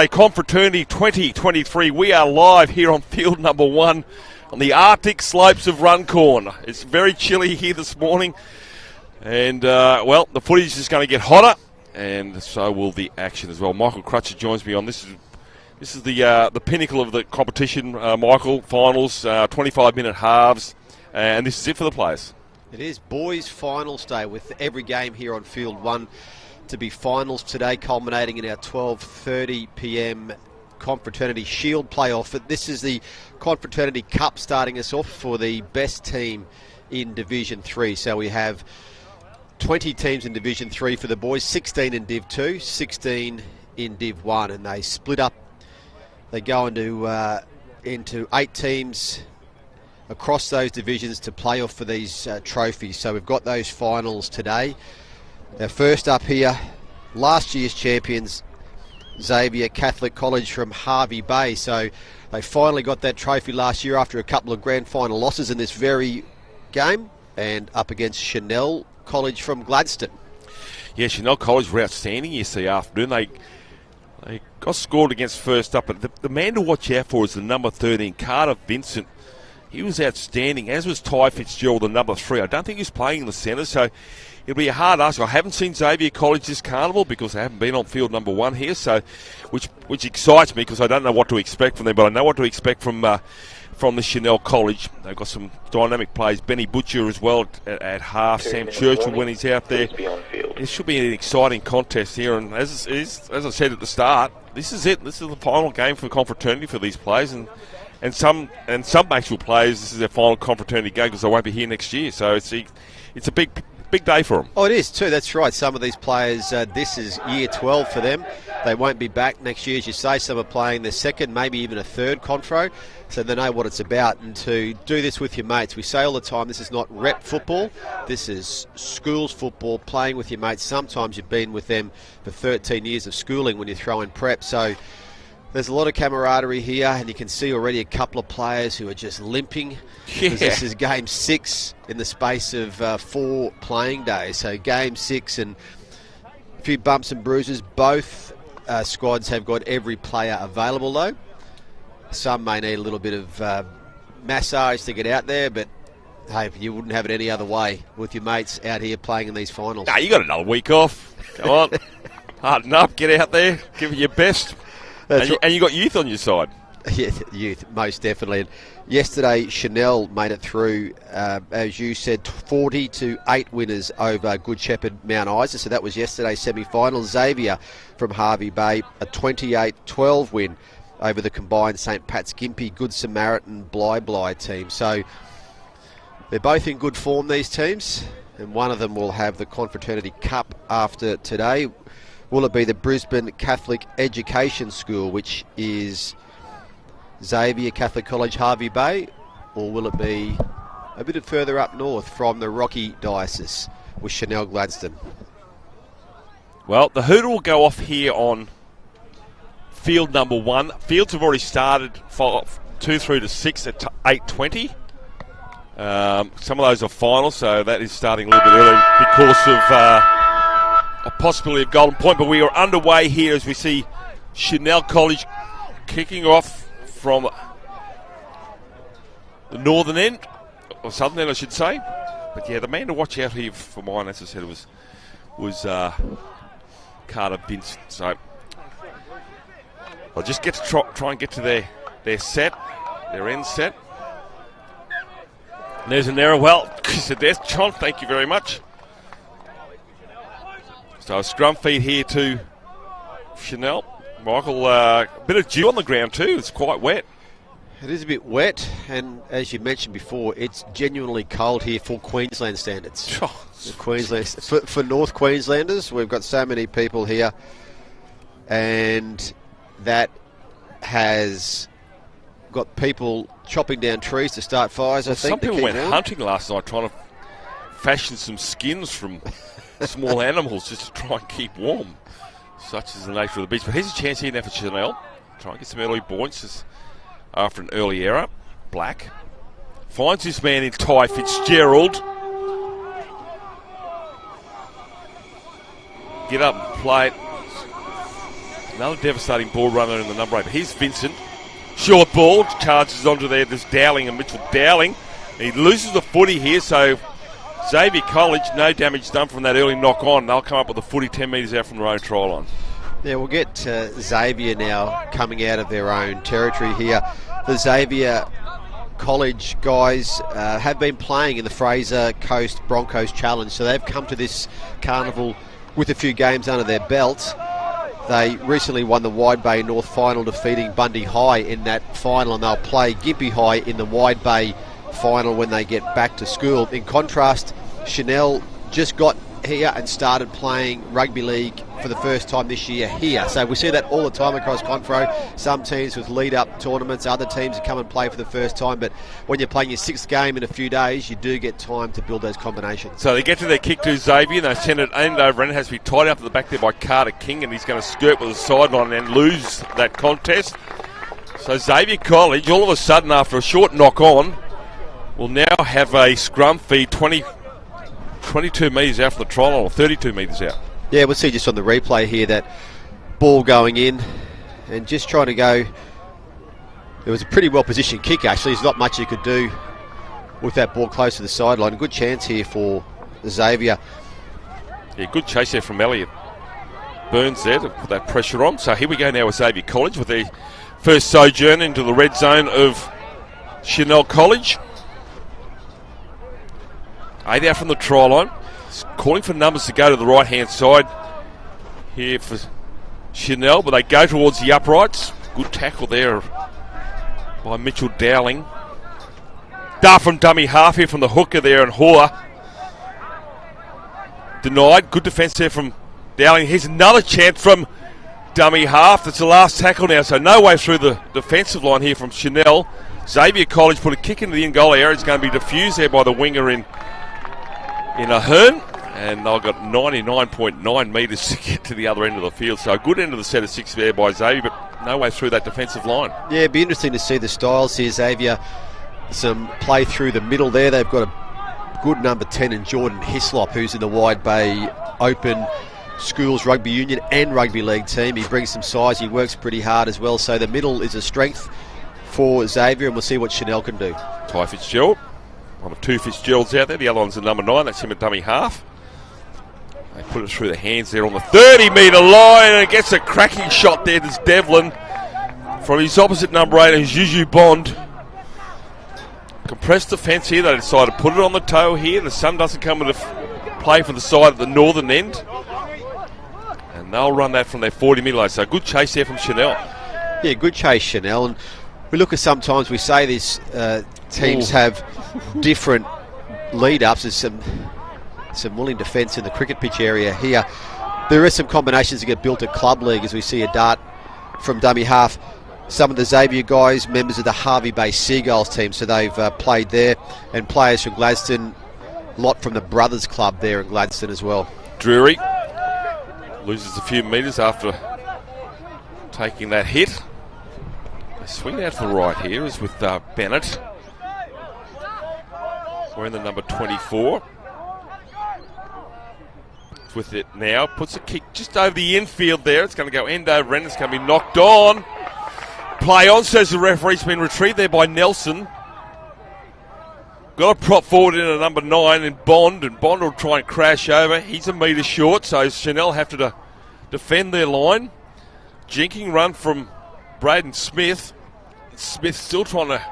Confraternity 2023. We are live here on field number 1 on the Arctic slopes of Runcorn. It's very chilly here this morning, and well, the footage is going to get hotter, and so will the action as well. Michael Crutcher joins me on this. This is the pinnacle of the competition, Michael. Finals, 25-minute halves, and this is it for the players. It is boys' finals day with every game here on field 1 to be finals today, culminating in our 12:30 p.m. Confraternity Shield playoff. But this is the Confraternity Cup starting us off for the best team in Division 3. So we have 20 teams in Division 3 for the boys, 16 in Div 2, 16 in Div 1, and they split up. They go into 8 teams across those divisions to play off for these trophies. So we've got those finals today. Now first up here, last year's champions, Xavier Catholic College from Hervey Bay. So they finally got that trophy last year after a couple of grand final losses in this very game, and up against Chanel College from Gladstone. Yeah, Chanel College were outstanding yesterday afternoon. They got scored against first up, but the man to watch out for is the number 13, Carter Vincent. He was outstanding, as was Ty Fitzgerald, the number 3. I don't think he's playing in the centre, so it'll be a hard ask. I haven't seen Xavier College this carnival because they haven't been on field number 1 here, so which excites me because I don't know what to expect from them, but I know what to expect from the Chanel College. They've got some dynamic players. Benny Butcher as well at half. Sam Churchill when he's out there. It should be an exciting contest here, and as I said at the start, this is it. This is the final game for Confraternity for these players, and some actual players, this is their final Confraternity game because they won't be here next year. So it's a big day for them. Oh, it is too. That's right. Some of these players, this is year 12 for them. They won't be back next year, as you say. Some are playing their second, maybe even a third Confro, so they know what it's about. And to do this with your mates, we say all the time, this is not rep football. This is schools football, playing with your mates. Sometimes you've been with them for 13 years of schooling when you throw in prep. So there's a lot of camaraderie here, and you can see already a couple of players who are just limping. Yeah. This is game 6 in the space of 4 playing days. So game 6 and a few bumps and bruises. Both squads have got every player available, though. Some may need a little bit of massage to get out there, but hey, you wouldn't have it any other way with your mates out here playing in these finals. Nah, you got another week off. Come on, harden up, get out there, give it your best. And you got youth on your side. Yeah, youth, most definitely. And yesterday, Chanel made it through, as you said, 40-8 winners over Good Shepherd Mount Isa. So that was yesterday's semi-final. Xavier from Hervey Bay, a 28-12 win over the combined St. Pat's Gympie Good Samaritan Bly team. So they're both in good form, these teams, and one of them will have the Confraternity Cup after today. Will it be the Brisbane Catholic Education School, which is Xavier Catholic College, Hervey Bay, or will it be a bit further up north from the Rocky Diocese with Chanel Gladstone? Well, the hurdle will go off here on field number 1. Fields have already started 2 through to 6 at 8:20. Some of those are finals, so that is starting a little bit early because of a possibility of Golden Point, but we are underway here as we see Chanel College kicking off from the northern end, or southern end I should say. But yeah, the man to watch out here for mine, as I said, was Carter Vincent. So I'll just get to try and get to their end set. And there's an error. Well, there's John, thank you very much. So a scrum feed here to Chanel. Michael, a bit of dew on the ground too. It's quite wet. It is a bit wet, and as you mentioned before, it's genuinely cold here for Queensland standards. For North Queenslanders, we've got so many people here, and that has got people chopping down trees to start fires. Well, I think some people went hunting last night trying to fashion some skins from small animals just to try and keep warm. Such is the nature of the beach. But here's a chance here now for Chanel. Try and get some early points after an early error. Black finds this man in Ty Fitzgerald. Get up and play it. Another devastating ball runner in the number 8. Here's Vincent. Short ball, charges onto there. There's Dowling and Mitchell Dowling. He loses the footy here, so Xavier College, no damage done from that early knock on. They'll come up with the footy 10 metres out from their own try line. Yeah, we'll get Xavier now coming out of their own territory here. The Xavier College guys have been playing in the Fraser Coast Broncos Challenge, so they've come to this carnival with a few games under their belt. They recently won the Wide Bay North final, defeating Bundy High in that final, and they'll play Gympie High in the Wide Bay final when they get back to school. In contrast, Chanel just got here and started playing rugby league for the first time this year here. So we see that all the time across Confro. Some teams with lead-up tournaments, other teams that come and play for the first time. But when you're playing your 6th game in a few days, you do get time to build those combinations. So they get to their kick to Xavier, and they send it end over, and it has to be tied up at the back there by Carter King, and he's going to skirt with the sideline and lose that contest. So Xavier College, all of a sudden, after a short knock-on, will now have a scrum feed 22 metres out from the try line, or 32 metres out. Yeah, we'll see just on the replay here that ball going in and just trying to go. It was a pretty well positioned kick actually. There's not much you could do with that ball close to the sideline. Good chance here for Xavier. Yeah, good chase there from Elliott. Burns there to put that pressure on. So here we go now with Xavier College with their first sojourn into the red zone of Chanel College. 8 out from the try line. Calling for numbers to go to the right-hand side here for Chanel, but they go towards the uprights. Good tackle there by Mitchell Dowling. Dart from dummy half here from the hooker there, and Hoare denied. Good defence there from Dowling. Here's another chance from dummy half. That's the last tackle now, so no way through the defensive line here from Chanel. Xavier College put a kick into the in-goal area. It's going to be diffused there by the winger in Ahern, and I've got 99.9 metres to get to the other end of the field. So a good end of the set of 6 there by Xavier, but no way through that defensive line. Yeah, it'd be interesting to see the styles here. Xavier, some play through the middle there. They've got a good number 10 in Jordan Hislop, who's in the Wide Bay Open Schools Rugby Union and Rugby League team. He brings some size. He works pretty hard as well. So the middle is a strength for Xavier, and we'll see what Chanel can do. Ty Fitzgerald. One of 2 Fitzgeralds out there. The other one's the number 9. That's him at dummy half. They put it through the hands there on the 30-metre line, and it gets a cracking shot there to Devlin from his opposite number 8, and Juju Bond. Compressed defence here. They decide to put it on the toe here. The sun doesn't come into play for the side at the northern end, and they'll run that from their 40-metre line. So good chase there from Chanel. Yeah, good chase, Chanel. And we look at sometimes we say this. Teams have different lead-ups. There's some willing defence in the cricket pitch area here. There are some combinations that get built at club league, as we see a dart from dummy half. Some of the Xavier guys, members of the Harvey Bay Seagulls team, so they've played there, and players from Gladstone, a lot from the Brothers Club there in Gladstone as well. Drury loses a few metres after taking that hit. They swing out to the right here is with Bennett. Wearing the number 24. With it now, puts a kick just over the infield there. It's going to go end over end. It's going to be knocked on. Play on, says the referee. It's been retrieved there by Nelson. Got a prop forward in a number 9 in Bond, and Bond will try and crash over. He's a metre short, so Chanel have to defend their line. Jinking run from Braden Smith. Smith still trying to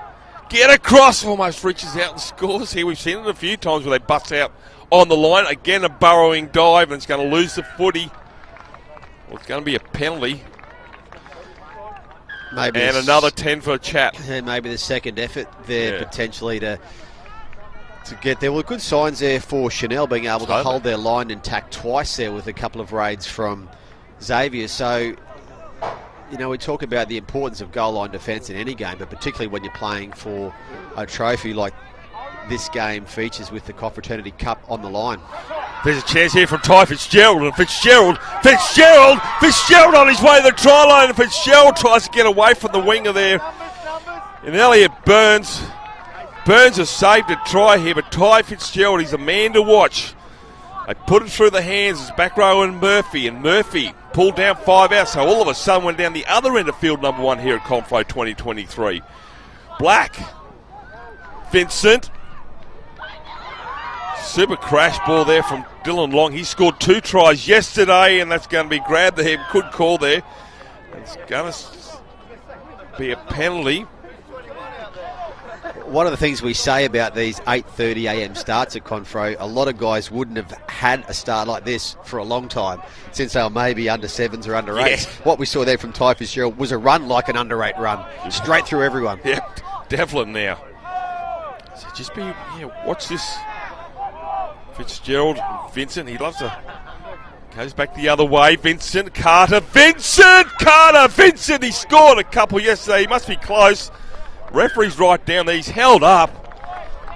get across, almost reaches out and scores here. We've seen it a few times where they bust out on the line. Again, a burrowing dive, and it's going to lose the footy. Well, it's going to be a penalty. Maybe and another 10 for a chat. And maybe the second effort there potentially to get there. Well, good signs there for Chanel being able to hold their line intact twice there with a couple of raids from Xavier. So, you know, we talk about the importance of goal line defence in any game, but particularly when you're playing for a trophy like this game features with the Confraternity Cup on the line. There's a chance here from Ty Fitzgerald, and Fitzgerald on his way to the try line, and Fitzgerald tries to get away from the winger there. And Elliot Burns has saved a try here, but Ty Fitzgerald, he's a man to watch. They put it through the hands of back row and Murphy pulled down 5 out, so all of a sudden went down the other end of field number 1 here at Confro 2023. Black, Vincent, super crash ball there from Dylan Long. He scored 2 tries yesterday, and that's going to be grabbed there. Good call there. It's going to be a penalty. One of the things we say about these 8:30 a.m. starts at Confro, a lot of guys wouldn't have had a start like this for a long time, since they were maybe under 7s or under 8s. What we saw there from Ty Fitzgerald was a run like an under 8 run, straight through everyone. Yeah, Devlin now. So just watch this. Fitzgerald, Vincent, he loves to. Goes back the other way. Vincent, Carter, Vincent! He scored a couple yesterday. He must be close. Referee's right down there. He's held up.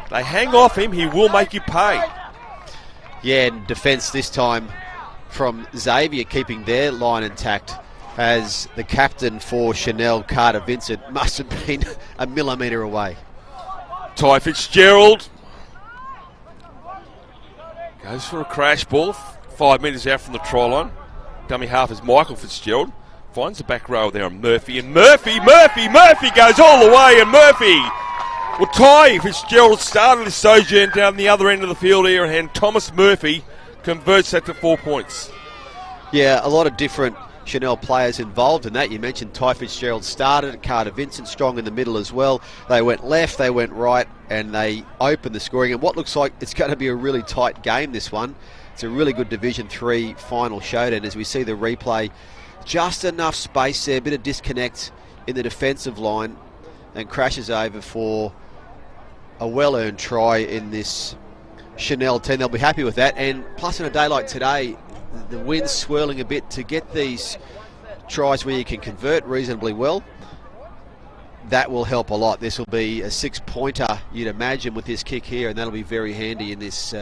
They hang off him. He will make you pay. Yeah, and defence this time from Xavier, keeping their line intact, as the captain for Chanel, Carter Vincent, must have been a millimetre away. Ty Fitzgerald goes for a crash ball, 5 metres out from the try line. Dummy half is Michael Fitzgerald. Finds the back row there on Murphy, and Murphy goes all the way, and Murphy. Well, Ty Fitzgerald started his sojourn down the other end of the field here, and Thomas Murphy converts that to 4 points. Yeah, a lot of different Chanel players involved in that. You mentioned Ty Fitzgerald started, Carter Vincent strong in the middle as well. They went left, they went right, and they opened the scoring. And what looks like it's going to be a really tight game, this one. It's a really good Division 3 final showdown as we see the replay. Just enough space there, a bit of disconnect in the defensive line, and crashes over for a well-earned try in this Chanel team. They'll be happy with that. And plus, on a day like today, the wind's swirling a bit to get these tries where you can convert reasonably well. That will help a lot. This will be a 6-pointer, you'd imagine, with this kick here, and that'll be very handy in this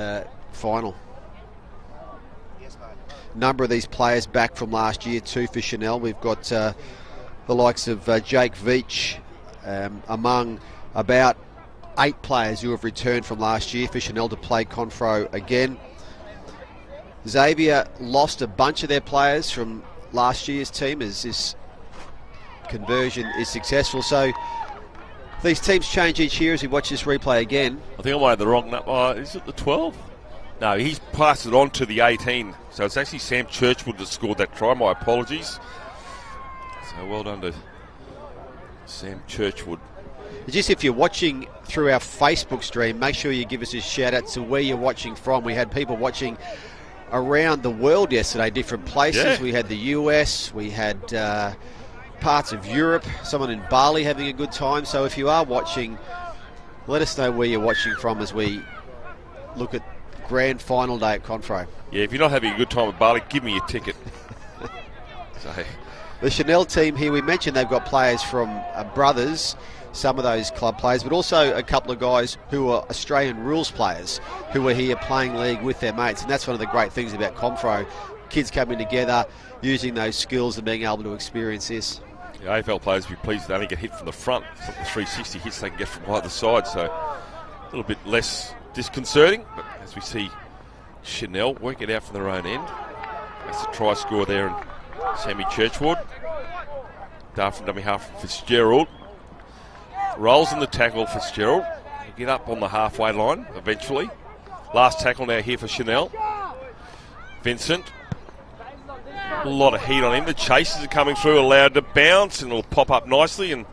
final. Number of these players back from last year too for Chanel. We've got the likes of Jake Veach among about 8 players who have returned from last year for Chanel to play Confro again. Xavier lost a bunch of their players from last year's team as this conversion is successful. So these teams change each year as we watch this replay again. I think I might have the wrong number. Is it the 12? No, he's passed it on to the 18. So it's actually Sam Churchwood that scored that try. My apologies. So well done to Sam Churchwood. Just if you're watching through our Facebook stream, make sure you give us a shout out to where you're watching from. We had people watching around the world yesterday, different places. Yeah. We had the US, we had parts of Europe, someone in Bali having a good time. So if you are watching, let us know where you're watching from as we look at grand final day at Confro. Yeah, if you're not having a good time at Bali, give me your ticket. So. The Chanel team here, we mentioned they've got players from Brothers, some of those club players, but also a couple of guys who are Australian rules players who are here playing league with their mates. And that's one of the great things about Confro. Kids coming together, using those skills and being able to experience this. The AFL players will be pleased they only get hit from the front. It's not the 360 hits they can get from either side, so a little bit less disconcerting. But as we see Chanel work it out from their own end. That's the try score there, and Sammy Churchwood. Dart from dummy half from Fitzgerald. Rolls in the tackle, Fitzgerald. He'll get up on the halfway line eventually. Last tackle now here for Chanel. Vincent. A lot of heat on him. The chasers are coming through, allowed to bounce, and it'll pop up nicely, and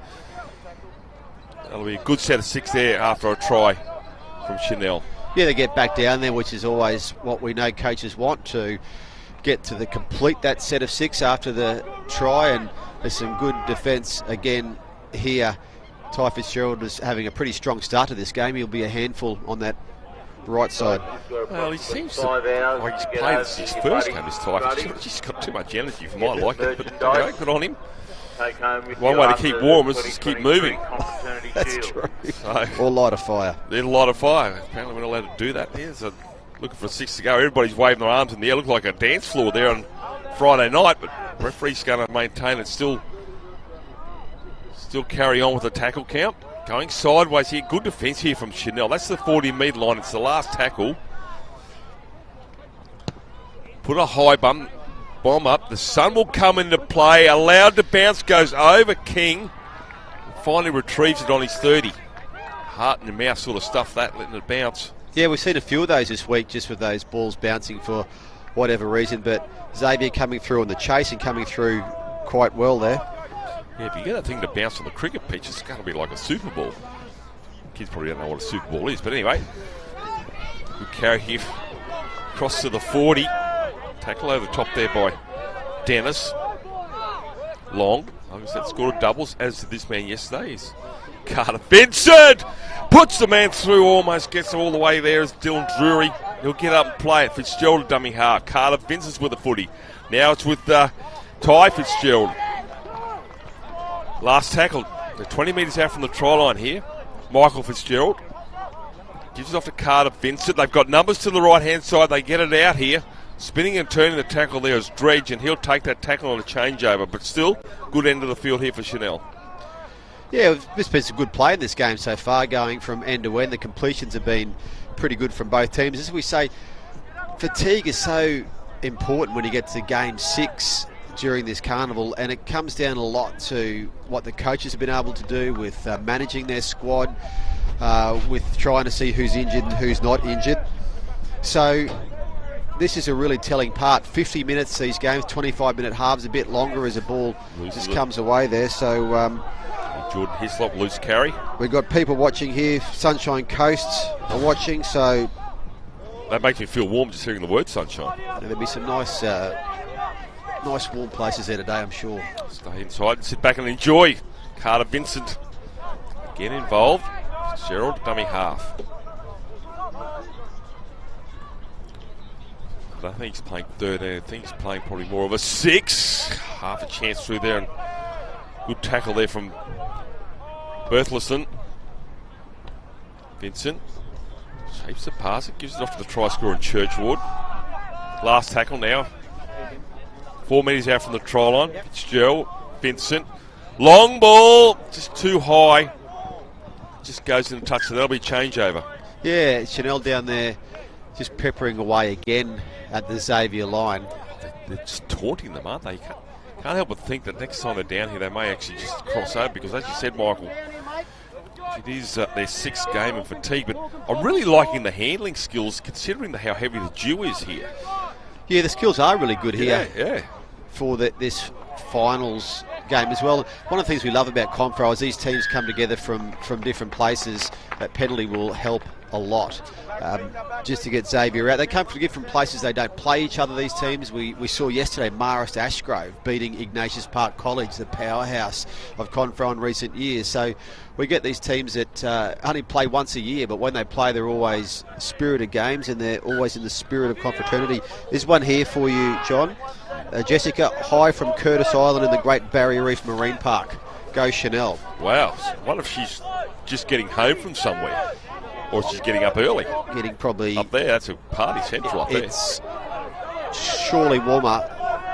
that'll be a good set of 6 there after a try from Chanel. Yeah, they get back down there, which is always what we know coaches want, to get to complete that set of 6 after the try, and there's some good defence again here. Ty Fitzgerald is having a pretty strong start to this game. He'll be a handful on that right side. Well, he seems to like he's played his first game this Ty Fitzgerald. He's got too much energy for my liking, but good on him. One way to keep warm is just keep moving. That's true. So, or light a fire. Then light a fire. Apparently we're not allowed to do that here. So looking for 6 to go. Everybody's waving their arms in the air. Looked like a dance floor there on Friday night, but referee's going to maintain it. Still carry on with the tackle count. Going sideways here. Good defence here from Chanel. That's the 40-metre line. It's the last tackle. Put a high bomb up. The sun will come into play. Allowed to bounce, goes over King. Finally retrieves it on his 30. Heart in the mouth sort of stuff that, letting it bounce. Yeah, we've seen a few of those this week just with those balls bouncing for whatever reason, but Xavier coming through on the chase and coming through quite well there. Yeah, if you get that thing to bounce on the cricket pitch, it's going to be like a Super Bowl. Kids probably don't know what a Super Bowl is, but anyway. Good carry here. Cross to the 40. Tackle over the top there by Dennis. Long. Like I said, scored doubles, as did this man yesterday. Carter Vincent puts the man through, almost gets all the way there as Dylan Drury. He'll get up and play it. Fitzgerald a dummy half. Carter Vincent's with the footy. Now it's with Ty Fitzgerald. Last tackle. They're 20 metres out from the try line here. Michael Fitzgerald gives it off to Carter Vincent. They've got numbers to the right-hand side. They get it out here. Spinning and turning the tackle there is Dredge, and he'll take that tackle on a changeover. But still, good end of the field here for Chanel. Yeah, there's been some good play in this game so far, going from end to end. The completions have been pretty good from both teams. As we say, fatigue is so important when you get to game 6 during this carnival, and it comes down a lot to what the coaches have been able to do with managing their squad, with trying to see who's injured and who's not injured. So this is a really telling part. 50 minutes these games, 25-minute halves, a bit longer as the ball just comes away there. So Jordan Hislop, loose carry. We've got people watching here. Sunshine Coast are watching, so that makes me feel warm just hearing the word sunshine. There'll be some nice warm places there today, I'm sure. Stay inside and sit back and enjoy. Carter Vincent again involved. Gerald, dummy half. I don't think he's playing 13. I think he's playing probably more of a 6. Half a chance through there, and good tackle there from Berthleson. Vincent shapes the pass. It gives it off to the try scorer in Churchward. Last tackle now. 4 metres out from the try line. Fitzgerald, Vincent. Long ball, just too high. Just goes in the touch, so that'll be changeover. Yeah, Chanel down there just peppering away again at the Xavier line. They're just taunting them, aren't they? Can't help but think that next time they're down here, they may actually just cross over, because as you said, Michael, it is their 6th game of fatigue, but I'm really liking the handling skills considering how heavy the dew is here. Yeah, the skills are really good here. Yeah. For this finals game as well. One of the things we love about Confra is these teams come together from different places. That penalty will help a lot. Just to get Xavier out. They come from different places. They don't play each other, these teams. We saw yesterday Marist Ashgrove beating Ignatius Park College, the powerhouse of Confra in recent years. So we get these teams that only play once a year, but when they play, they're always spirited games, and they're always in the spirit of confraternity. There's one here for you, John. Jessica High from Curtis Island in the Great Barrier Reef Marine Park. Go Chanel. Wow. What if she's just getting home from somewhere? Or she's getting up early? Getting probably... Up there, that's a party central up there. It's surely warmer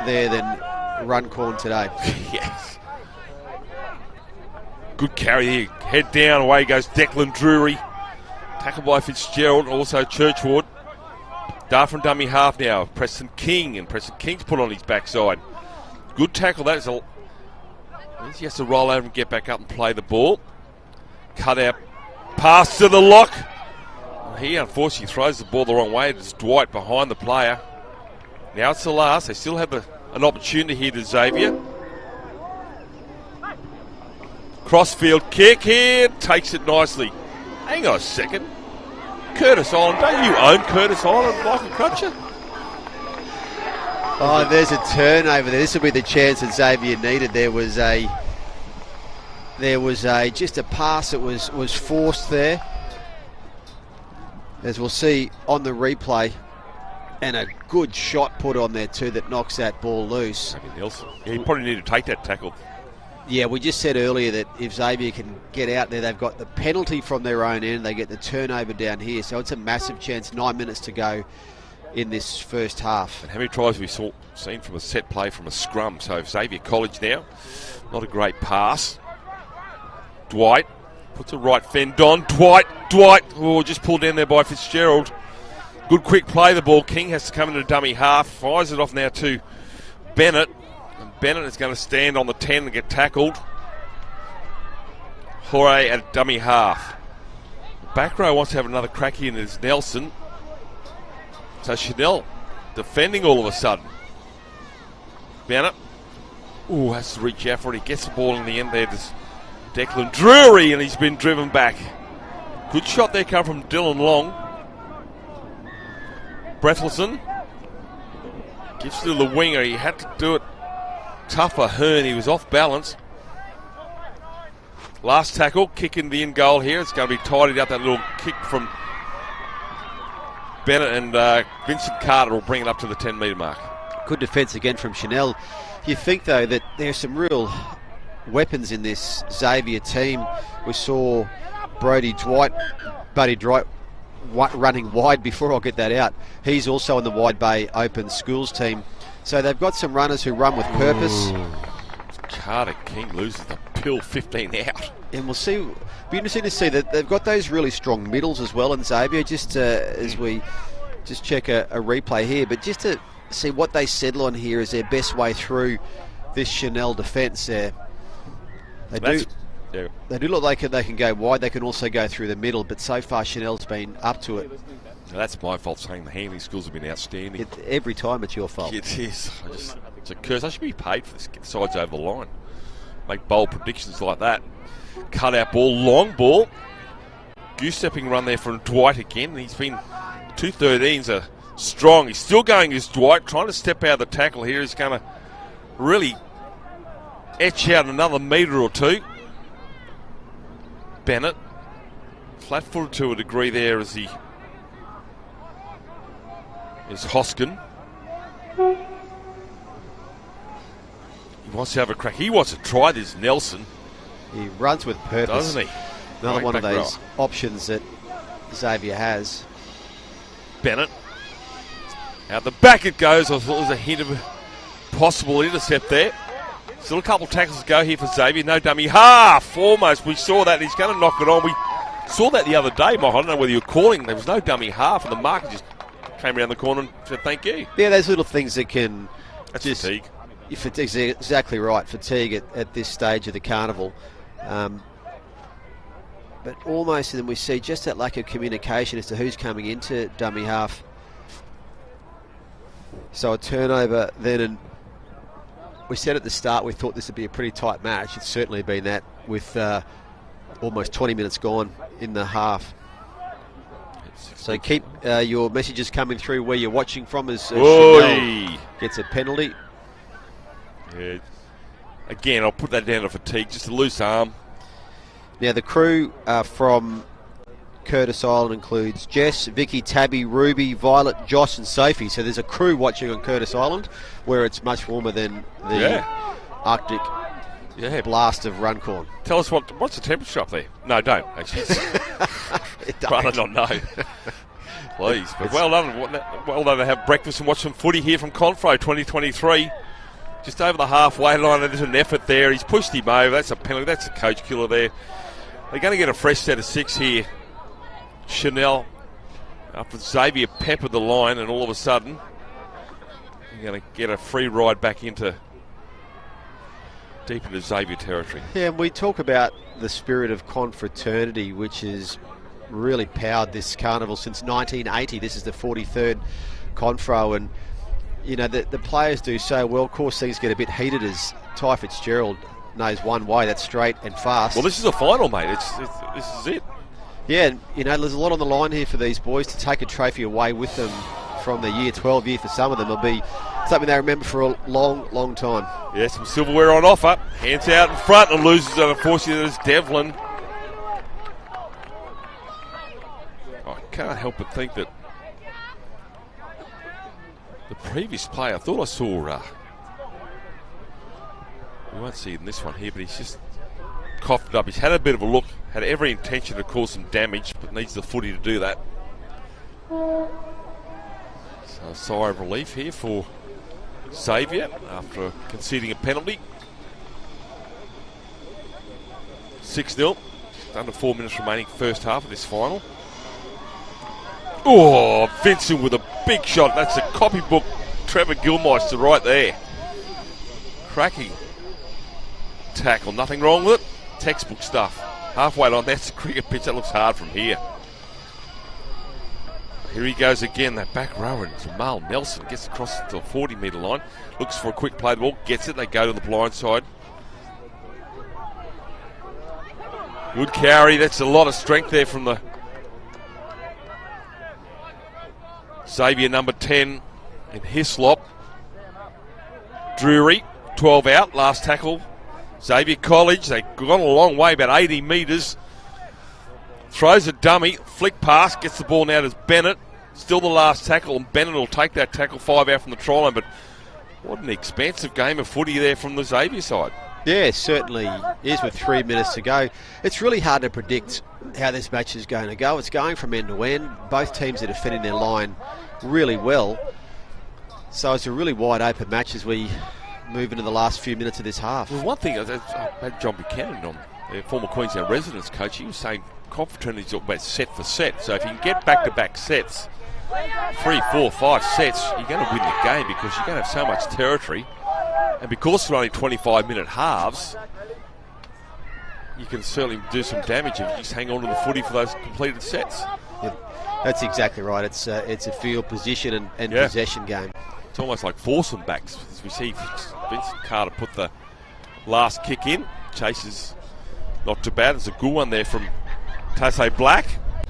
there than Runcorn today. Yes. Good carry here. Head down, away goes Declan Drury. Tackled by Fitzgerald, also Churchward. Dart from dummy half now. Preston King, and Preston King's put on his backside. Good tackle. That is a. He has to roll over and get back up and play the ball. Cut out. Pass to the lock. He unfortunately throws the ball the wrong way. It's Dwight behind the player. Now it's the last. They still have an opportunity here to Xavier. Crossfield kick here. Takes it nicely. Hang on a second. Curtis Island. Don't you own Curtis Island, Michael Crutcher? Oh, there's a turnover there. This will be the chance that Xavier needed. There was just a pass that was forced there, as we'll see on the replay, and a good shot put on there too that knocks that ball loose. Nelson. Yeah, you probably need to take that tackle. Yeah, we just said earlier that if Xavier can get out there, they've got the penalty from their own end. They get the turnover down here, so it's a massive chance. 9 minutes to go in this first half. And how many tries have we seen from a set play from a scrum? So Xavier College now, not a great pass. Dwight puts a right fend on. Dwight, just pulled down there by Fitzgerald. Good quick play, the ball. King has to come into dummy half. Fires it off now to Bennett. And Bennett is going to stand on the 10 and get tackled. Jorge at dummy half. Back row wants to have another crack here, and it's Nelson. So Chanel defending all of a sudden. Bennett. Ooh, has to reach out for it. He gets the ball in the end there. There's Declan Drury, and he's been driven back. Good shot there come from Dylan Long. Breathelson gives to the winger. He had to do it tougher. Hearn, he was off balance. Last tackle, kick in the in goal here. It's going to be tidied up. That little kick from Bennett, and Vincent Carter will bring it up to the 10-metre mark. Good defence again from Chanel. You think, though, that there's some real weapons in this Xavier team. We saw Buddy Dwight running wide. Before I get that out, he's also in the Wide Bay Open Schools team. So they've got some runners who run with purpose. Ooh. Carter King loses the pill 15 out. And we'll see. Be interesting to see that they've got those really strong middles as well in Xavier. Just as we just check a replay here, but just to see what they settle on here is their best way through this Chanel defence. There, they do look like they can go wide. They can also go through the middle, but so far Chanel's been up to it. Now that's my fault, saying the handling skills have been outstanding. Every time it's your fault. It is. It's a curse. I should be paid for this. Get the sides over the line. Make bold predictions like that. Cut out ball, long ball. Goose-stepping run there from Dwight again. He's been 213s are strong. He's still going as Dwight, trying to step out of the tackle here. He's going to really etch out another metre or two. Bennett, flat-footed to a degree there as he is Hoskin. He wants to have a crack. He wants to try this Nelson. He runs with purpose. Doesn't he? Another one of those options that Xavier has. Bennett. Out the back it goes. I thought there was a hint of a possible intercept there. Still a couple of tackles to go here for Xavier. No dummy. Half almost. We saw that. He's going to knock it on. We saw that the other day, Mike. I don't know whether you were calling. There was no dummy half, and the marker just came around the corner and said thank you. Yeah, those little things that can... That's just fatigue. Exactly right. Fatigue at this stage of the carnival. But almost then we see just that lack of communication as to who's coming into dummy half. So a turnover then, and we said at the start we thought this would be a pretty tight match. It's certainly been that with almost 20 minutes gone in the half. So keep your messages coming through where you're watching from as Chanel gets a penalty. Yeah. Again, I'll put that down to fatigue, just a loose arm. Now the crew from Curtis Island includes Jess, Vicky, Tabby, Ruby, Violet, Josh and Sophie. So there's a crew watching on Curtis Island where it's much warmer than the Arctic blast of Runcorn. Tell us what's the temperature up there? No, don't actually. Rather not know. Please. But well done to have breakfast and watch some footy here from Confro 2023. Just over the halfway line, there's an effort there. He's pushed him over. That's a penalty. That's a coach killer there. They're going to get a fresh set of 6 here. Chanel, after Xavier peppered the line, and all of a sudden, they're going to get a free ride back deep into Xavier territory. Yeah, and we talk about the spirit of confraternity, which has really powered this carnival since 1980. This is the 43rd Confro, and you know, the players do so well. Of course, things get a bit heated as Ty Fitzgerald knows one way, that's straight and fast. Well, this is a final, mate. This is it. Yeah, and, you know, there's a lot on the line here for these boys to take a trophy away with them from the year 12 year. For some of them, it'll be something they remember for a long, long time. Yeah, some silverware on offer. Hands out in front and loses it. Unfortunately, there's Devlin. I can't help but think that the previous player, I thought I saw, we won't see it in this one here, but he's just coughed up. He's had a bit of a look, had every intention to cause some damage, but needs the footy to do that. So a sigh of relief here for Xavier after conceding a penalty. 6-0, under 4 minutes remaining first half of this final. Oh, Vincent with a big shot. That's a copybook Trevor Gilmeister right there. Cracking tackle. Nothing wrong with it. Textbook stuff. Halfway line. That's a cricket pitch. That looks hard from here. Here he goes again. That back rower. Jamal Nelson gets across to the 40-metre line. Looks for a quick play. The ball gets it. They go to the blind side. Good carry. That's a lot of strength there from the Xavier number 10 in Hislop. Drury, 12 out, last tackle. Xavier College, they've gone a long way, about 80 metres. Throws a dummy, flick pass, gets the ball now to Bennett. Still the last tackle, and Bennett will take that tackle 5 out from the try line. But what an expansive game of footy there from the Xavier side. Yeah, certainly is with 3 minutes to go. It's really hard to predict how this match is going to go. It's going from end to end. Both teams are defending their line really well. So it's a really wide open match as we move into the last few minutes of this half. Well, one thing, I had John Buchanan on, the former Queensland residence coach. He was saying Confraternity is about set for set. So if you can get back-to-back sets, 3, 4, 5 sets, you're going to win the game because you're going to have so much territory. And because they're only 25-minute halves, you can certainly do some damage if you just hang on to the footy for those completed sets. Yeah, that's exactly right. It's a field position and possession game. It's almost like foursome backs. As we see Vincent Carter put the last kick in. Chases not too bad. There's a good one there from Tassé Black.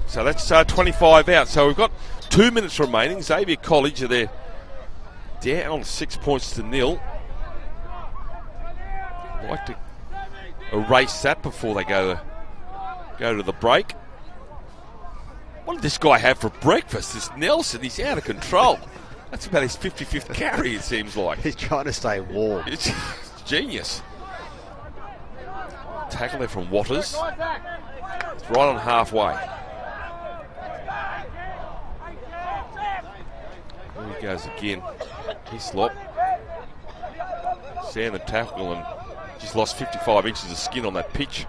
So that's 25 out. So we've got 2 minutes remaining. Xavier College are there down 6 points to 0. Like to erase that before they go to the break. What did this guy have for breakfast? This Nelson, he's out of control. That's about his 55th carry, it seems like. He's trying to stay warm. It's genius. Tackle there from Waters. It's right on halfway. There he goes again. Hislop. Stand the tackle and just lost 55 inches of skin on that pitch.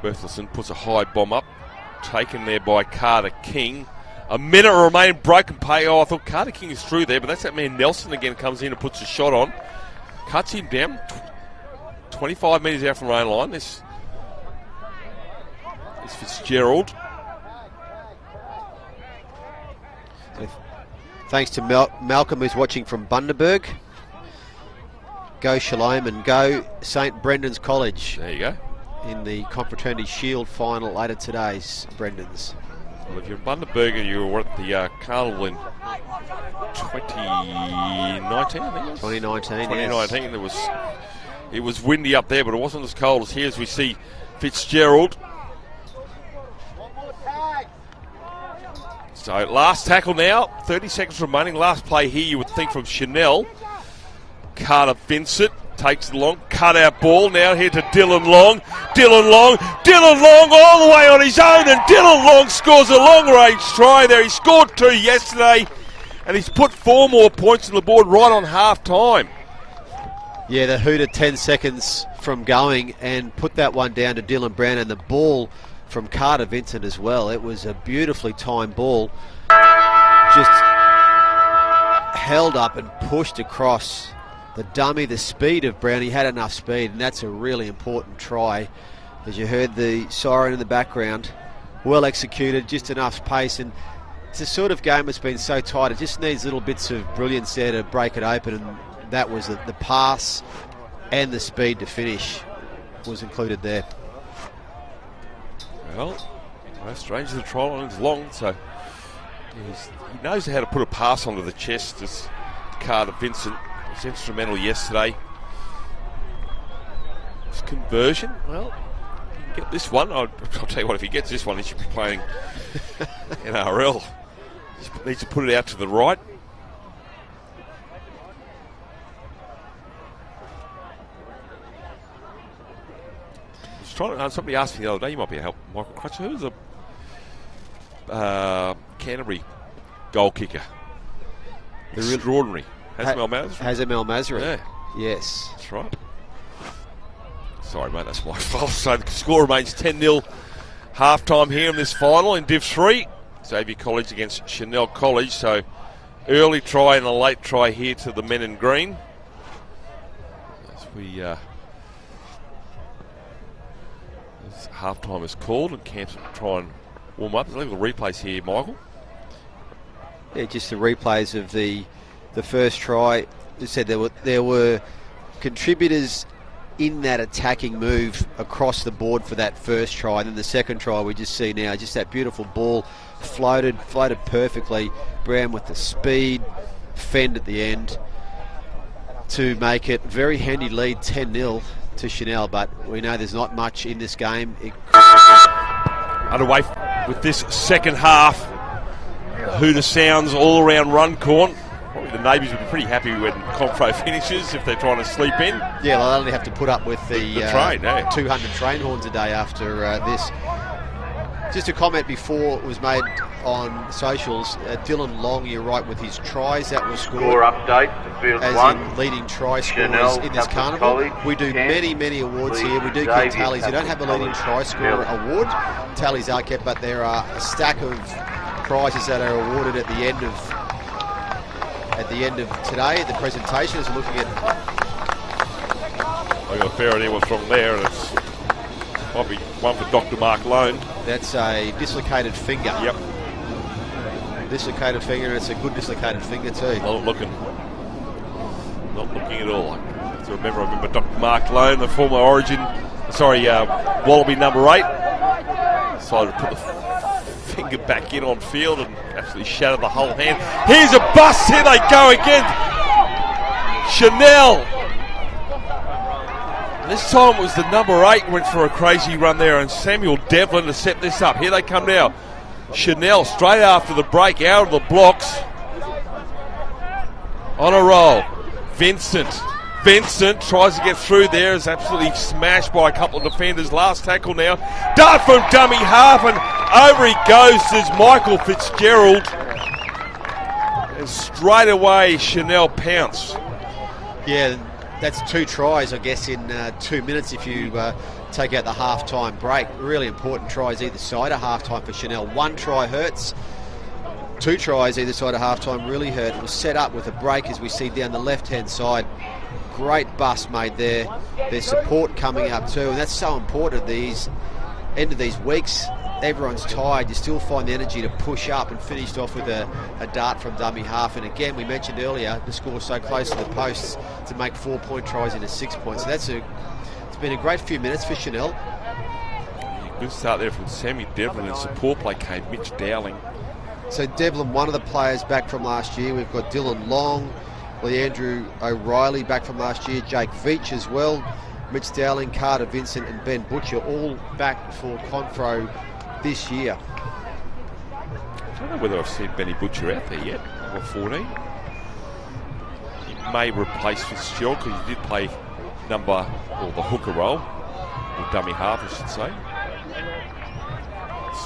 Berthelsen puts a high bomb up. Taken there by Carter King. A minute remaining, broken pay. Oh, I thought Carter King is through there, but that's that man Nelson again comes in and puts a shot on. Cuts him down. 25 metres out from the own line. This is Fitzgerald. Thanks to Malcolm, who's watching from Bundaberg. Go Shalom and go St Brendan's College. There you go. In the Confraternity Shield final later today's Brendan's. Well, if you're in Bundaberg, you were at the Carnival in 2019, I think it was. 2019, 2019. Yes. It was windy up there, but it wasn't as cold as here as we see Fitzgerald. So last tackle now, 30 seconds remaining. Last play here, you would think, from Chanel. Carter Vincent takes it long, cut out ball now here to Dylan Long. Dylan Long all the way on his own, and Dylan Long scores a long range try there. He scored 2 yesterday, and he's put 4 more points on the board right on half time. Yeah, the hooter 10 seconds from going and put that one down to Dylan Brown, and the ball from Carter Vincent as well. It was a beautifully timed ball, just held up and pushed across the dummy. The speed of Brown, he had enough speed, and that's a really important try. As you heard the siren in the background, well executed, just enough pace, and it's a sort of game that's been so tight, it just needs little bits of brilliance there to break it open, and that was the pass and the speed to finish was included there. Well, no stranger the try line is long, so he knows how to put a pass onto the chest, as Carter Vincent was instrumental yesterday. His conversion, well, he can get this one. I'll tell you what, if he gets this one, he should be playing NRL. Just needs to put it out to the right. Somebody asked me the other day, you might be able to help Michael Crutcher, who's a Canterbury goal kicker. Extraordinary. Hazem El Masri. Hazem El Masri. Yeah. Yes. That's right. Sorry, mate, that's my fault. So the score remains 10-0. half-time here in this final in Div 3. Xavier College against Chanel College, so early try and a late try here to the men in green. As we as half-time is called and camps will try and warm up. There's a little replays here, Michael. Yeah, just the replays of the first try. As I said, there were contributors in that attacking move across the board for that first try, and then the second try we just see now, just that beautiful ball floated perfectly. Brown with the speed, fend at the end to make it very handy lead 10-0 to Chanel, but we know there's not much in this game. Underway with this second half. Hooter sounds all around Runcorn. Probably the neighbours would be pretty happy when Confro finishes if they're trying to sleep in. Yeah, they'll only have to put up with the train, 200 train horns a day after this. Just a comment before it was made on socials. Dylan Long, you're right, with his tries that were scored. Score update to field as one. in leading try Chanel, scorers in this Catholic carnival. College, We do many awards here. We do keep Xavier, tallies. You don't have a leading try Catholic scorer College, award. Tallies are kept, but there are a stack of prizes that are awarded at the end of today. The presentation is looking at. I got a fair idea what's wrong there, and it's might be one for Dr. Mark Lone. That's a dislocated finger. Yep. Dislocated finger, and it's a good dislocated finger too. Not looking at all. I have to remember Dr. Mark Lone, the former Wallaby number 8. Decided to put the finger back in on field and absolutely shattered the whole hand. Here's a bust, here they go again. Chanel. This time it was the number 8 went for a crazy run there, and Samuel Devlin to set this up. Here they come now. Chanel straight after the break, out of the blocks. On a roll. Vincent tries to get through there, is absolutely smashed by a couple of defenders. Last tackle now. Dart from dummy half, and over he goes to Michael Fitzgerald. And straight away Chanel pounce. Yeah, that's 2 tries, I guess, in 2 minutes if you take out the half-time break. Really important tries either side of half-time for Chanel. 1 try hurts. 2 tries either side of half-time really hurt. It was set up with a break, as we see down the left-hand side. Great bust made there. There's support coming up too, and that's so important at these end of these weeks. Everyone's tired. You still find the energy to push up, and finished off with a dart from dummy half. And again, we mentioned earlier, the score so close to the posts to make 4-point tries into 6 points. So it's been a great few minutes for Chanel. Good start there from Sammy Devlin, and support play came Mitch Dowling. So Devlin, one of the players back from last year. We've got Dylan Long, Leandrew O'Reilly back from last year, Jake Veach as well, Mitch Dowling, Carter Vincent and Ben Butcher all back for Confro this year. I don't know whether I've seen Benny Butcher out there yet, number 14. He may replace Fitzgerald because he did play the hooker role, or dummy half I should say.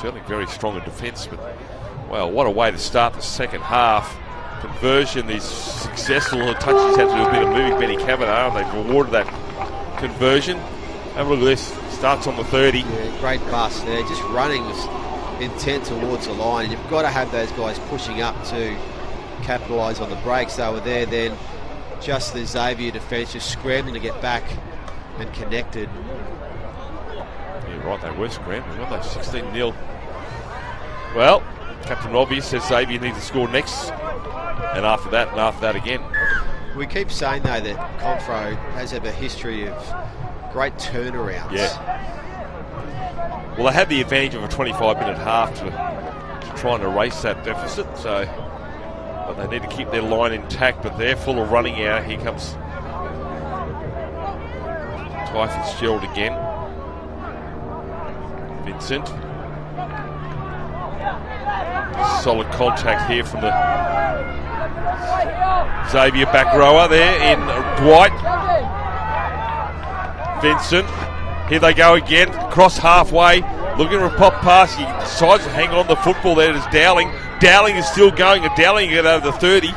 Certainly very strong in defence, but well, what a way to start the second half. Conversion is successful. The touches had to do a bit of moving Benny Kavanagh, and they've rewarded that conversion. Have a look at this. Starts on the 30. Yeah, great bust there. Just running with intent towards the line. And you've got to have those guys pushing up to capitalise on the breaks. They were there then. Just the Xavier defence just scrambling to get back and connected. Yeah, right. They were scrambling, weren't they? 16-0. Well, Captain Obvious says Xavier needs to score next. And after that again. We keep saying, though, that Confro has had a history of great turnarounds. Yeah. Well, they had the advantage of a 25-minute half to try and erase that deficit. So, but they need to keep their line intact. But they're full of running out. Here comes Ty Fitzgerald again. Vincent. Solid contact here from the Xavier back rower there in Dwight. Vincent. Here they go again. Cross halfway. Looking for a pop pass. He decides to hang on the football there. There's Dowling. Dowling is still going. And Dowling get over the 30.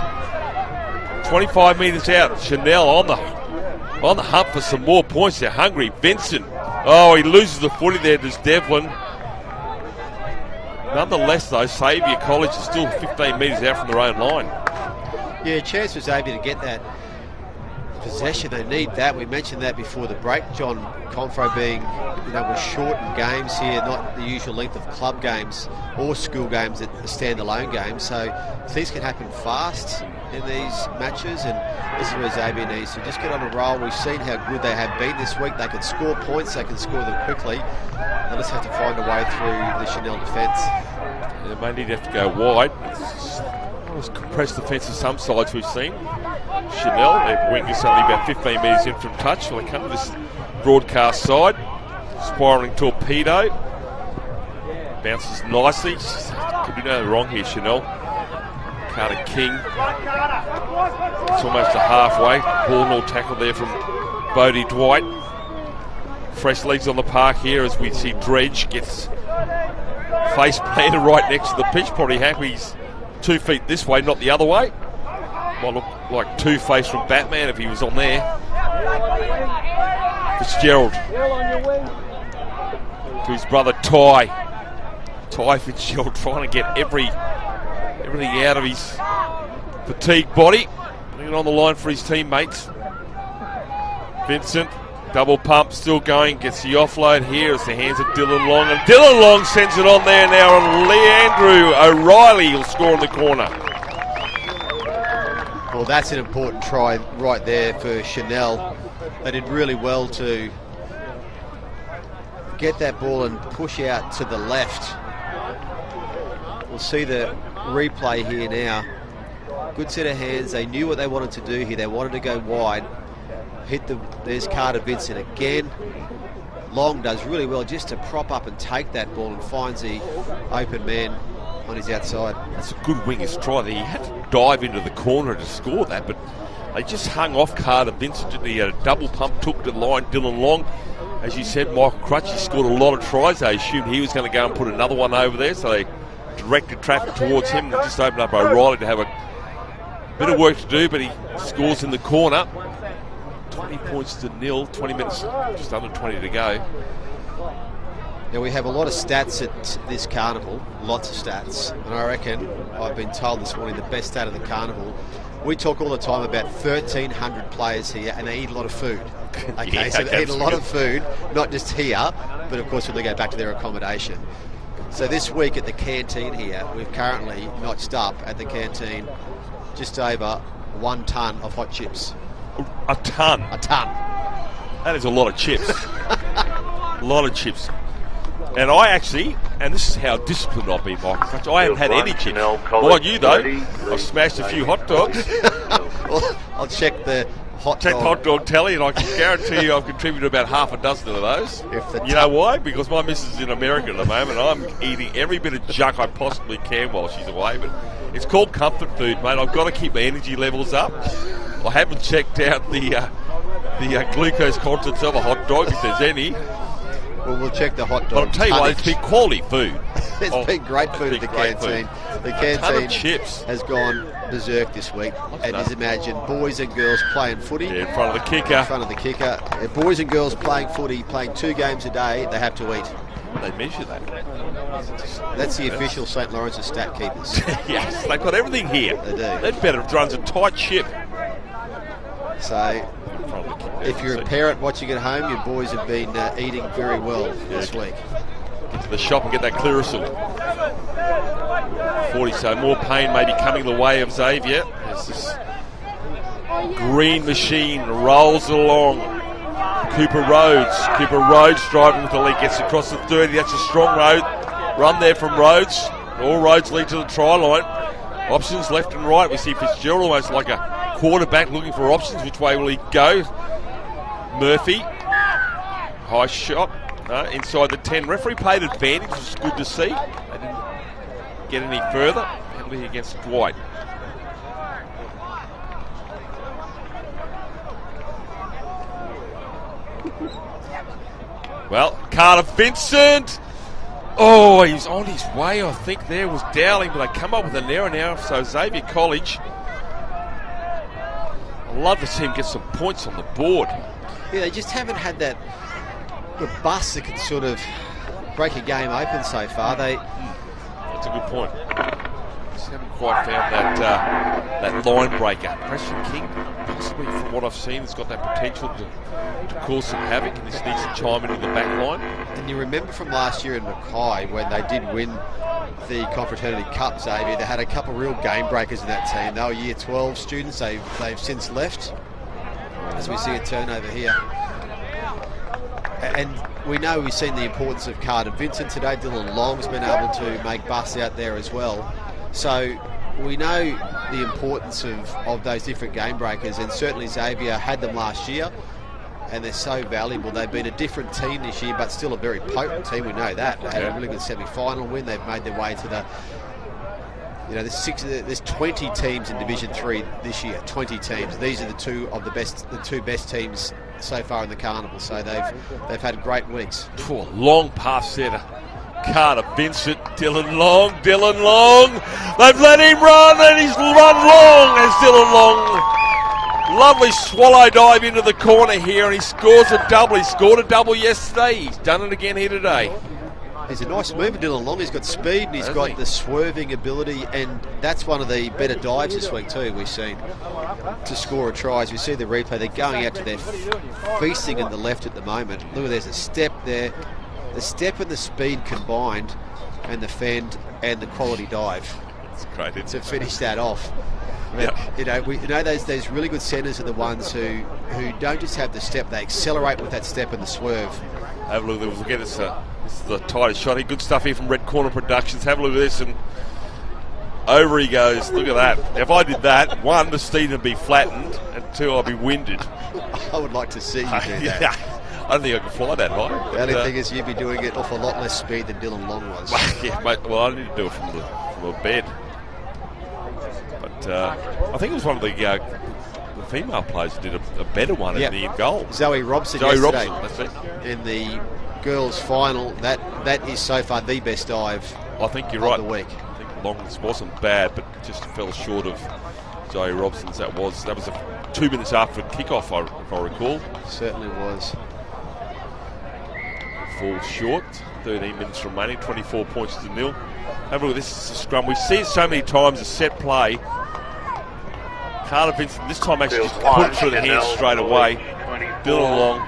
25 metres out. Chanel on the hunt for some more points. They're hungry. Vincent. Oh, he loses the footy there. There's Devlin. Nonetheless, though, Xavier College is still 15 metres out from their own line. Yeah, chance for Xavier to get that possession. They need that. We mentioned that before the break, John. Confro being, we're shortened games here, not the usual length of club games or school games at the standalone games. So things can happen fast in these matches, and this is where Xavier needs to just get on a roll. We've seen how good they have been this week. They can score points, they can score them quickly. They just have to find a way through the Chanel defence. They may need to have to go wide. It's compressed defence of some sides we've seen. Chanel, their wing is only about 15 metres in from touch. Well, they come to this broadcast side. Spiralling torpedo. Bounces nicely. Could be no wrong here, Chanel. Carter King. It's almost a halfway. Ball no tackle there from Bodie Dwight. Fresh legs on the park here as we see Dredge gets face planted right next to the pitch. Probably happy he's 2 feet this way, not the other way. Might look like Two-Face from Batman if he was on there. Fitzgerald to his brother Ty. Ty Fitzgerald trying to get everything out of his fatigued body. Putting it on the line for his teammates. Vincent, double pump, still going. Gets the offload here as the hands of Dylan Long. And Dylan Long sends it on there now. And Leandrew O'Reilly will score in the corner. Well, that's an important try right there for Chanel. They did really well to get that ball and push out to the left. We'll see the replay here now. Good set of hands. They knew what they wanted to do here. They wanted to go wide. There's Carter Vincent again. Long does really well just to prop up and take that ball and finds the open man on his outside. That's a good winger's try there. He had to dive into the corner to score that, but they just hung off Carter Vincent. He had a double pump, took the line. Dylan Long, as you said, Michael Crutchy scored a lot of tries. They assumed he was going to go and put another one over there, so they directed traffic towards him and just opened up O'Reilly to have a bit of work to do, but he scores in the corner. 20 points to nil, 20 minutes, just under 20 to go. Now we have a lot of stats at this carnival, lots of stats, and I reckon, I've been told this morning, the best stat of the carnival, we talk all the time about 1,300 players here and they eat a lot of food. Okay, yeah, so they eat a lot of food, not just here, but of course when they go back to their accommodation. So this week at the canteen here, we've currently notched up at the canteen just over 1 tonne of hot chips. A ton. A ton. That is a lot of chips. A lot of chips. And I actually, and this is how disciplined I've been, Michael, I haven't had any chips. Like you though, I've smashed a few hot dogs. Well, I'll check the hot dog tally, and I can guarantee you I've contributed about half a dozen of those. You know why? Because my missus is in America at the moment. I'm eating every bit of junk I possibly can while she's away. But it's called comfort food, mate. I've got to keep my energy levels up. I haven't checked out the glucose contents of a hot dog, if there's any. Well, we'll check the hot dog. But I'll tell you what, it's been quality food. It's been great food at the canteen. The canteen has gone berserk this week. And as imagine, boys and girls playing footy. Yeah, in front of the kicker. In front of the kicker. Boys and girls playing footy, playing 2 games a day, they have to eat. They measure that. That's the official St. Lawrence's stat keepers. Yes, they've got everything here. They do. They'd better runs a tight ship. So, if you're a parent watching at home, your boys have been eating very well this week. Get to the shop and get that Clearasil. 40, so more pain may be coming the way of Xavier as this green machine rolls along. Cooper Rhodes driving with the lead, gets across the 30. That's a strong run there from Rhodes. All roads lead to the try line. Options left and right. We see Fitzgerald almost like a quarterback looking for options. Which way will he go? Murphy. High shot. Inside the 10. Referee paid advantage, which is good to see. They didn't get any further. Penalty against Dwight. Well, Carter Vincent. Oh, he's on his way, I think. There was Dowling, but they come up with an error now. So Xavier College, I'd love to see him get some points on the board. Yeah, they just haven't had that bust that can sort of break a game open so far. That's a good point. Just haven't quite found that line breaker. Preston King, possibly from what I've seen, has got that potential to cause some havoc, and just needs to chime into the back line. And you remember from last year in Mackay when they did win the Confraternity Cup, Xavier, they had a couple of real game breakers in that team. They were year 12 students. They've since left, as we see a turnover here. And we've seen the importance of Carter Vincent today. Dylan Long's been able to make busts out there as well. So we know the importance of those different game breakers, and certainly Xavier had them last year, and they're so valuable. They've been a different team this year, but still a very potent team. We know that. They had a really good semi-final win. They've made their way to the... there's 20 teams in Division 3 this year. 20 teams. These are the two best teams so far in the carnival. So they've had great weeks. Long pass there to Carter Vincent. Dylan Long. They've let him run, and he's run long as Dylan Long. Lovely swallow dive into the corner here, and he scores a double. He scored a double yesterday. He's done it again here today. He's a nice mover, Dylan Long. He's got speed and he's got the swerving ability, and that's one of the better dives this week too we've seen to score a try. As we see the replay, they're going out to their feasting in the left at the moment. Look, there's a step there. The step and the speed combined, and the fend and the quality dive. It's great to finish that off. Yep. Those really good centres are the ones who don't just have the step, they accelerate with that step and the swerve. Have a look at this. Again, this is the tightest shot here. Good stuff here from Red Corner Productions. Have a look at this, and over he goes. Look at that. If I did that, one, the steed would be flattened, and two, I'd be winded. I would like to see you do that. I don't think I can fly that high. The only thing is you'd be doing it off a lot less speed than Dylan Long was. Yeah, mate, well, I need to do it from a bed. But I think it was one of the female players who did a better one in the goal. Zoe Robson yesterday. That's it. In the girls' final, that is so far the best dive. I think you're right. The week. I think Long's wasn't bad, but just fell short of Zoe Robson's. That was 2 minutes after kickoff, if I recall. Certainly was. Falls short. 13 minutes remaining. 24 points to nil. Have a look. This is a scrum. We see it so many times. A set play. Carter Vincent this time actually just put it through the hands straight away. Dylan Long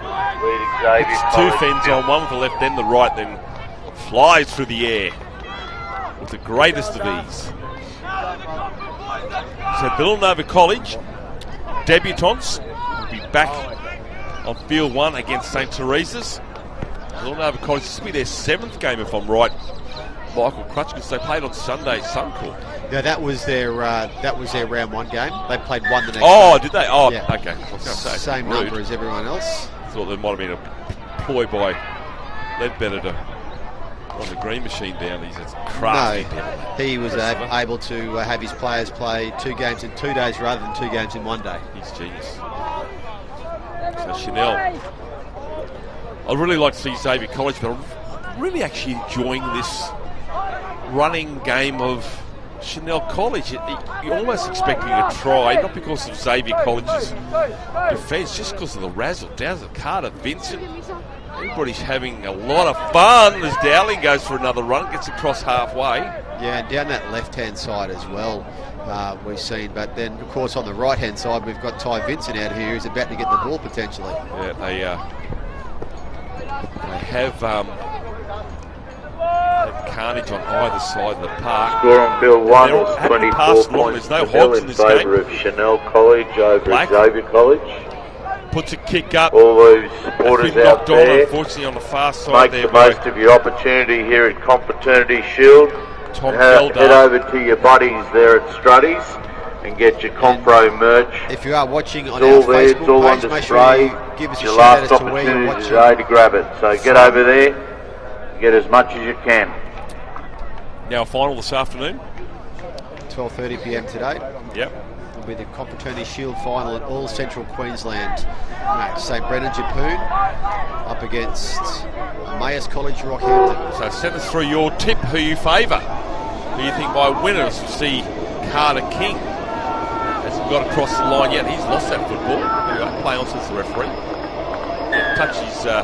gets two fends on, one with the left and the right, then flies through the air with the greatest of ease. So Villanova College debutantes will be back on field one against St. Teresa's. Villanova College, this will be their 7th game if I'm right, Michael Crutch, because they played on Sunday at Suncorp. Yeah, that was their round 1 game. They played one the next day. Did they? Oh, yeah. Okay. I was going to say, same number as everyone else. Thought there might have been a ploy by Ledbetter to run the green machine down. He's crafty. No, he was able to have his players play 2 games in 2 days rather than 2 games in 1 day. He's genius. So Chanel, I'd really like to see Xavier College, but I'm really actually enjoying this running game of Chanel College. You're almost expecting a try, not because of Xavier College's defence, just because of the razzle-dazzle. Carter Vincent, everybody's having a lot of fun as Dowling goes for another run, gets across halfway. Yeah, and down that left-hand side as well, we've seen. But then, of course, on the right-hand side, we've got Ty Vincent out here who's about to get the ball potentially. Yeah, they have carnage on either side of the park. Score on field 1 was 24 points no to nil in favour of Chanel College over Xavier College. Puts a kick up. All those supporters out there, unfortunately on the far side, make the most of your opportunity here at Confraternity Shield. Head over to your buddies there at Struddy's and get your Compro merch. If you are watching on our Facebook page, make sure you give us a your shout last out as to where you're opportunity watching. today to grab it. So get over there, get as much as you can. Now a final this afternoon. 12:30 p.m. today. Yep. Will be the Confraternity Shield final in all Central Queensland. St. Brennan Japoon up against Mayors College Rockhampton. So send us through your tip, who you favour. Who you think by winners? We'll see Carter King. Hasn't got across the line yet. He's lost that football. Anyway, play on since the referee. Touch his... I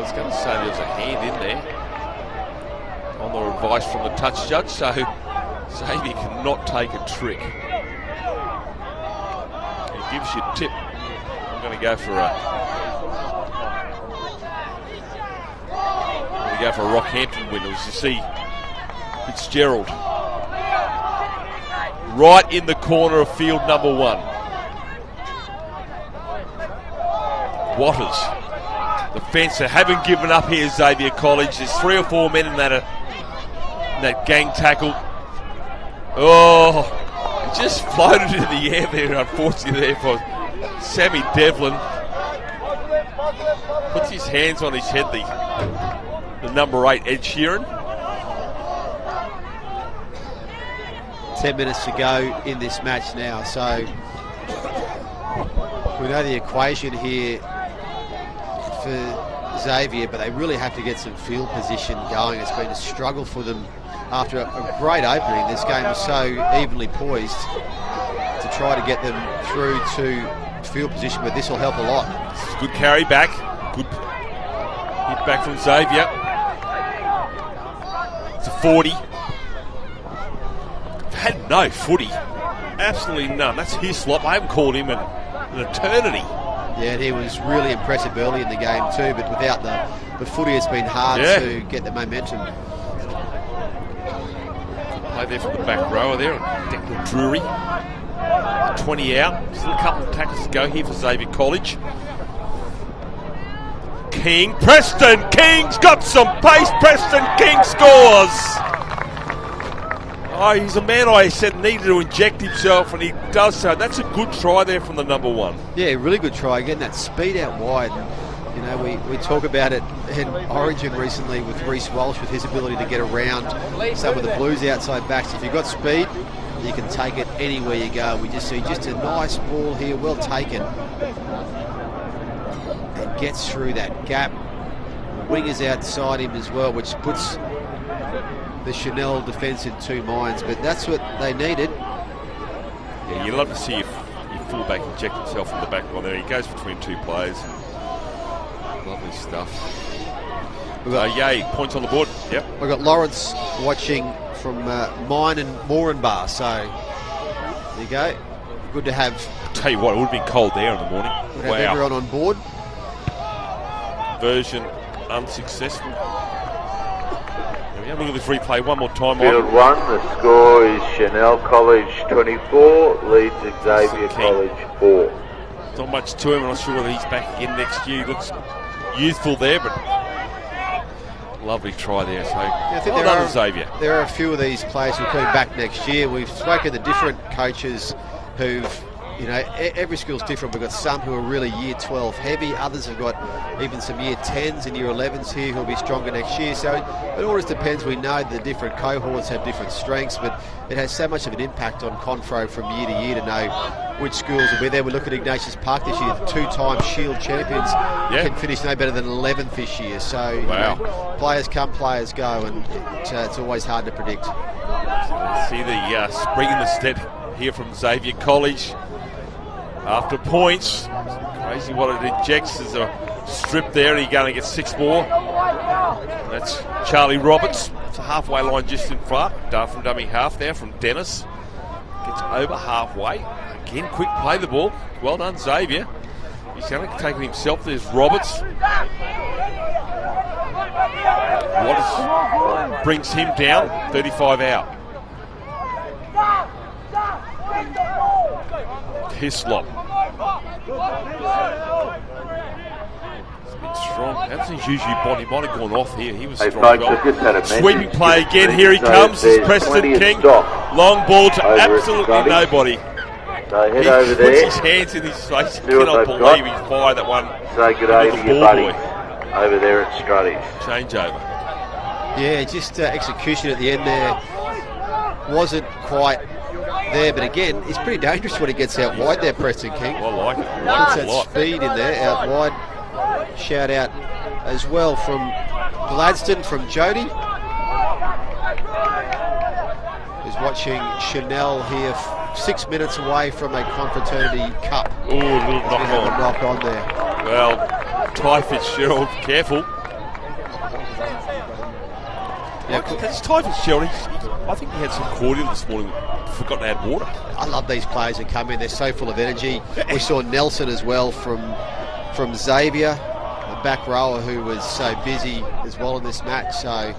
was going to say there was a hand in there. on the advice from the touch judge, so Xavier cannot take a trick. He gives you a tip. I'm going to go for a Rockhampton win. As you see, Fitzgerald right in the corner of field number 1. Watters, the fence, they haven't given up here, Xavier College. There's 3 or 4 men in that gang tackle. Oh, it just floated in the air there, unfortunately, there for Sammy Devlin. Puts his hands on his head, the number 8, Ed Sheeran. 10 minutes to go in this match now, so we know the equation here for Xavier, but they really have to get some field position going. It's been a struggle for them after a great opening. This game was so evenly poised to try to get them through to field position, but this will help a lot. Good carry back, good hit back from Xavier. It's a 40. Had no footy, absolutely none. That's Hislop. I haven't called him in an eternity. Yeah, and he was really impressive early in the game too, but without the footy, it's been hard to get the momentum. Play there from the back rower there, Declan Drury. 20 out, still a couple of tackles to go here for Xavier College. King, Preston King's got some pace. Preston King scores. Oh, he's a man I said needed to inject himself, and he does so. That's a good try there from the number 1. Yeah, really good try. Getting that speed out wide. And, you know, we talk about it in Origin recently with Reece Walsh, with his ability to get around some of the Blues outside backs. If you've got speed, you can take it anywhere you go. We just see just a nice ball here, well taken. And gets through that gap. Wingers outside him as well, which puts the Chanel defence in 2 minds, but that's what they needed. Yeah, you love to see your fullback inject himself in the back line there. He goes between 2 players. Lovely stuff. Yay, points on the board. Yep. We've got Lawrence watching from Mine and Moranbah, so there you go. Good to have. I'll tell you what, it would have been cold there in the morning. Good to have everyone on board. Version unsuccessful. Look at this replay one more time. Field 1, the score is Chanel College 24, leads Xavier College 4. Not much to him. I'm not sure whether he's back again next year. He looks youthful there, but lovely try there. So I think Xavier. There are a few of these players who are coming back next year. We've spoken to different coaches who've, you know, every school's different. We've got some who are really year 12 heavy. Others have got even some year 10s and year 11s here who'll be stronger next year. So it all just depends. We know the different cohorts have different strengths, but it has so much of an impact on Confro from year to year to know which schools will be there. We look at Ignatius Park this year, the 2-time Shield champions, can finish no better than 11th this year. So you know, players come, players go, and it's always hard to predict. See the spring in the step here from Xavier College. After points, crazy what it injects. There's a strip there, and he's going to get 6 more. That's Charlie Roberts. It's a halfway line just in front. From dummy half there from Dennis. Gets over halfway. Again, quick play the ball. Well done, Xavier. He's going to take it himself. There's Roberts. Waters brings him down. 35 out. Hislop. It's been strong. Anthony's usually body might have gone off here. He was strong. Sweeping play again. Here he comes. This is Preston King. Long ball to absolutely nobody. So head he over puts there. His hands in his face. He cannot believe he fired that one. Say good day to your buddy over there at Strutty's. Change over. Yeah, just execution at the end there wasn't quite there, but again, it's pretty dangerous when he gets out wide there, Preston King. I like it. Puts that speed in there, out wide. Shout out as well from Gladstone, from Jody, who's watching Chanel here, 6 minutes away from a Confraternity Cup. Oh, a little knock on there. Well, Ty Fitzgerald, careful. Yeah, it's Ty Fitzgerald. I think he had some cordial this morning. Forgot to add water. I love these players that come in. They're so full of energy. We saw Nelson as well from Xavier, the back rower, who was so busy as well in this match. So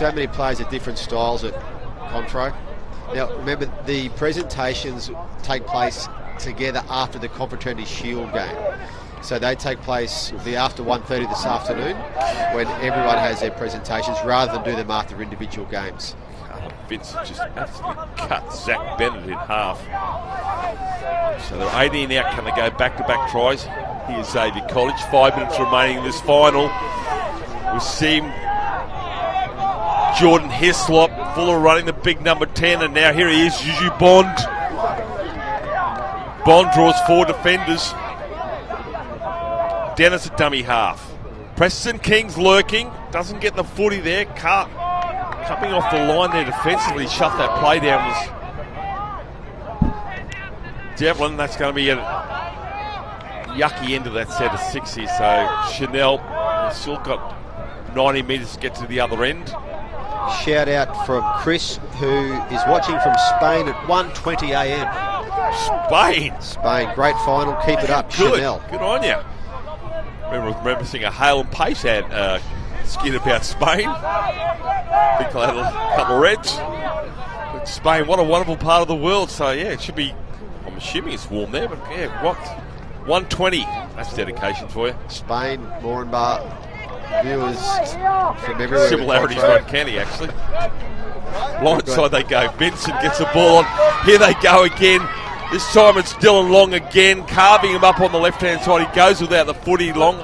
many players at different styles at Confro. Now, remember, the presentations take place together after the Confraternity Shield game. So they take place after 1:30 this afternoon, when everyone has their presentations, rather than do them after individual games. Vincent just absolutely cut Zach Bennett in half. So they're 18 out. Can they go back-to-back tries? Here's Xavier College. 5 minutes remaining in this final. We see Jordan Hislop, Fuller running the big number 10, and now here he is, Juju Bond. Bond draws 4 defenders. Dennis at dummy half. Preston King's lurking, doesn't get the footy there. Coming off the line there defensively, shut that play down was Devlin. That's going to be a yucky end of that set of 6 here. So Chanel has still got 90 metres to get to the other end. Shout out from Chris, who is watching from Spain at 1:20 a.m. Spain, great final. Keep it up, good. Chanel. Good on you. Remember seeing a Hale and Pace ad skin about Spain. I think they had a couple of reds. But Spain, what a wonderful part of the world. So yeah, it should be. I'm assuming it's warm there, but yeah, what 120? That's dedication for you. Spain, Moranbah. Viewers from everywhere. Similarities run canny, actually. Blindside they go. Vincent gets the ball on. Here they go again. This time it's Dylan Long again, carving him up on the left-hand side. He goes without the footy. Long.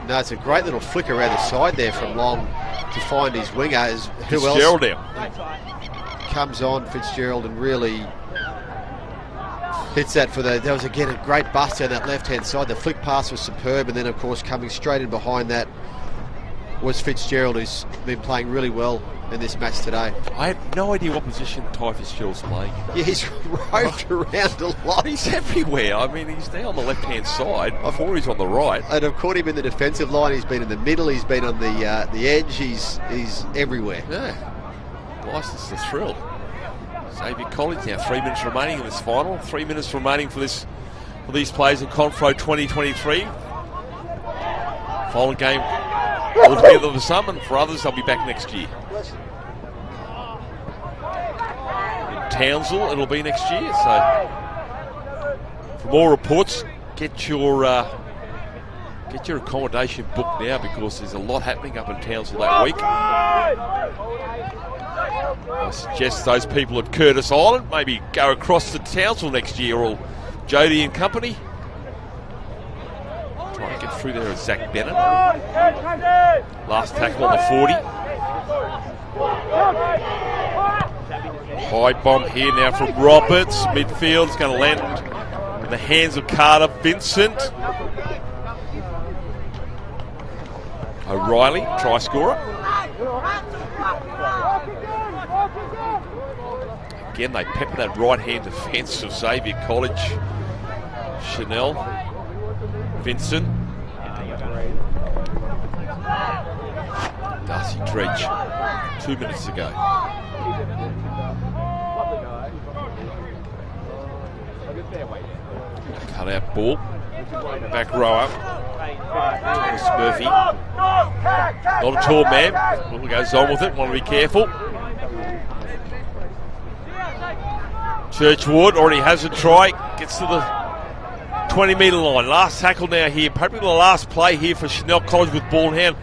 No, it's a great little flick around the side there from Long to find his winger. Who Fitzgerald else comes on, Fitzgerald, and really hits that for there was again a great bust down that left-hand side. The flick pass was superb, and then of course coming straight in behind that was Fitzgerald, who's been playing really well in this match today. I had no idea what position Ty Fitzgerald's playing. Yeah, he's roved around a lot. He's everywhere. I mean, he's now on the left-hand side before he's on the right. And I've caught him in the defensive line. He's been in the middle. He's been on the edge. He's everywhere. Yeah, license to thrill. Xavier College now 3 minutes remaining in this final. 3 minutes remaining for these players in Confro 2023. Final game altogether for some, and for others they'll be back next year. In Townsville it'll be next year. So for more reports, get your accommodation booked now, because there's a lot happening up in Townsville that week. I suggest those people at Curtis Island maybe go across to Townsville next year, or Jody and company. Try and get through there with Zach Bennett. Last tackle on the 40. High bomb here now from Roberts. Midfield is going to land in the hands of Carter Vincent. O'Reilly, try scorer. Again, they pepper that right-hand defence of Xavier College. Chanel, Vincent, Darcy Dredge. 2 minutes to go. Cut out ball. Back rower. Thomas Murphy. Not a tall man. Well, goes on with it. Want to be careful. Churchwood already has a try. Gets to the 20-metre line. Last tackle now here. Probably the last play here for Chanel College with ball in hand.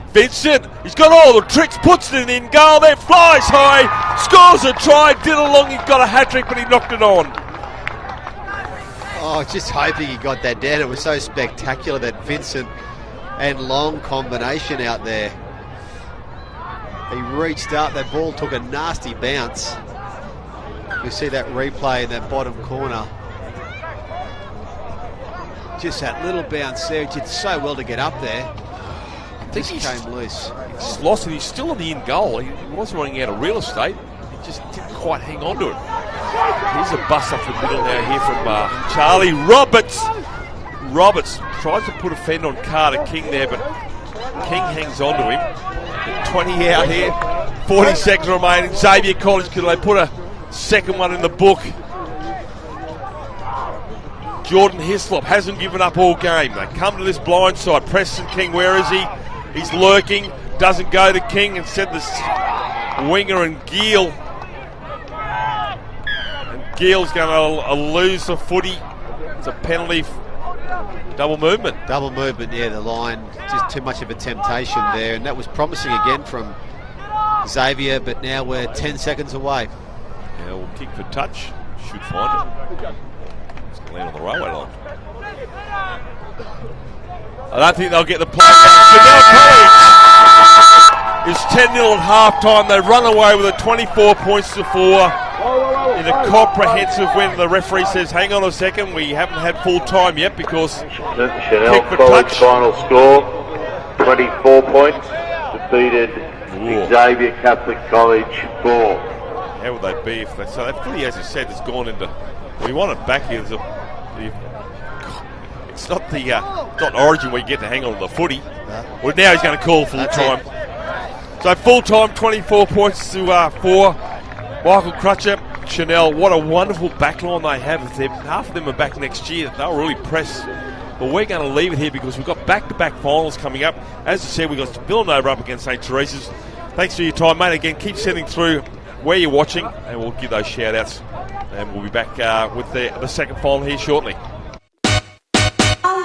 Vincent, he's got all the tricks, puts it in goal there, flies high, scores a try. Dylan Long, he got a hat-trick, but he knocked it on. Oh, just hoping he got that down. It was so spectacular, that Vincent and Long combination out there. He reached up, that ball took a nasty bounce. You see that replay in that bottom corner. Just that little bounce there. He did so well to get up there. I think he came loose. He's lost it. He's still in the in goal. He was running out of real estate. He just didn't quite hang on to it. Here's a bust up the middle now here from Charlie Roberts. Roberts tries to put a fend on Carter King there, but King hangs on to him. 20 out here. 40 seconds remaining. Xavier College, could they put a second one in the book? Jordan Hislop hasn't given up all game. They come to this blind side. Preston King, where is he? He's lurking. Doesn't go to King. Instead, this winger and Giel. And Giel's going to lose the footy. It's a penalty. Double movement. Double movement, yeah, the line. Just too much of a temptation there. And that was promising again from Xavier, but now we're 10 seconds away. Yeah, we'll kick for touch. Should find it. It's going to land on the railway line. I don't think they'll get the play back. Chanel College is 10-0 at half-time. They run away with it 24 points to 4 in a comprehensive win. The referee says, hang on a second, we haven't had full time yet because Chanel College final score 24 points, defeated Xavier Catholic College 4. How would they be if they, so that footy, as you said, has gone into, we want it back here. It's not the not Origin where you get to hang on to the footy. Well, now he's going to call full time. So full time, 24 points to 4. Michael Crutcher, Chanel, what a wonderful backline they have. If half of them are back next year, they'll really press. But we're going to leave it here because we've got back-to-back finals coming up. As I said, we've got Villanova up against St. Teresa's. Thanks for your time, mate. Again, keep sending through where you're watching, and we'll give those shout-outs. And we'll be back with the second final here shortly.